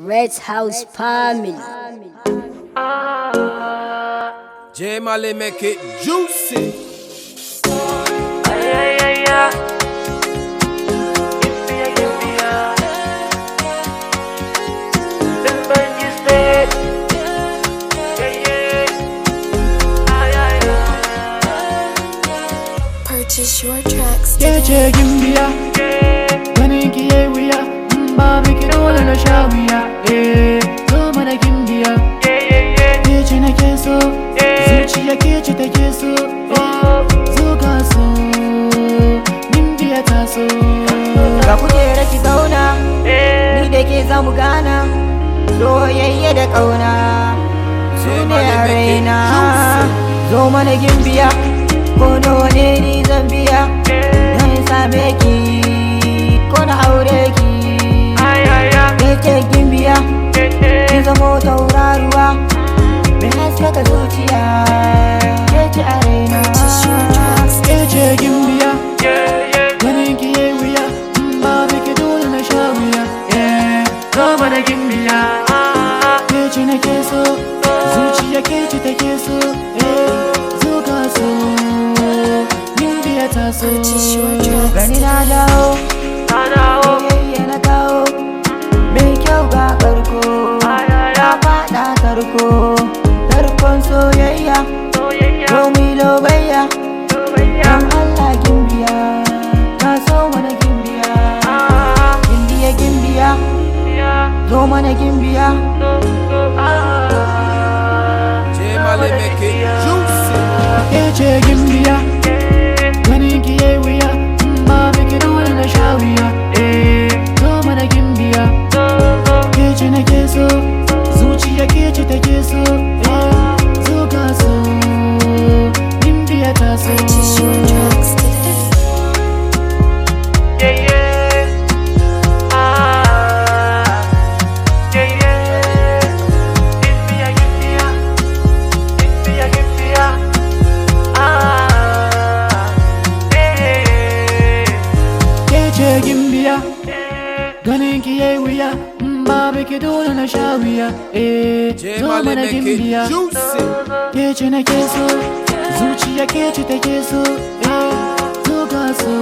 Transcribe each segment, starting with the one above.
Red House Family. J Mali make it juicy. Purchase your tracks Yeah, today. Gimbiya, ganin ki yayi wuya, ba biki dole na sha wuya. Zo mana Gimbiya, ke ce nake so, zuciya ke ce take so. Zo ka so, Gimbiya ta so. Ga kujera ki zauna, ni da ke zamu gana, soyayya da ƙauna su ne a raina. Zo mana Gimbiya, ko nawa ne ni zan biya, don same ki ko na aure ki. Ke ce Gimbiya, ki zamo tauraruwa, mai haskaka zuciya, ke ce a raina. Ke ce Gimbiya, ganin ki yayi wuya, ba biki dole na sha wuya. Zo mana Gimbiya, ke ce nake so, zuciya ke ce take so. Zo ka so, Gimbiya ta so. Purchase your tracks Gani na today. dawo, soyayya na kawo, mai kyau ga ƙarko, na faɗa tarko, tarkon soyayya, domin lobayya, don Allah Gimbiya, na so mana Gimbiya, Gimbiya Gimbiya, zo mana Gimbiya. J Mali make it juicy. Ke ce Gimbiya, ganin ki yayi wuya, ba biki dole na sha wuya. Zo mana Gimbiya, ke ce nake so, zuciya ke ce take so. Zo ka so, Gimbiya ta so. Purchase your tracks today. Ke ce Gimbiya, ganin ki yayi wuya, ba biki dole na sha wuya. J Zo Mali mana make Gimbiya, it juicy. ke ce nake so, zuciya ke ce take so. Zo ka so,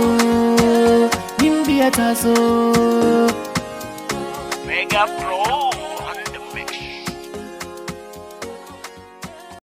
Gimbiya ta so. Mega Pro.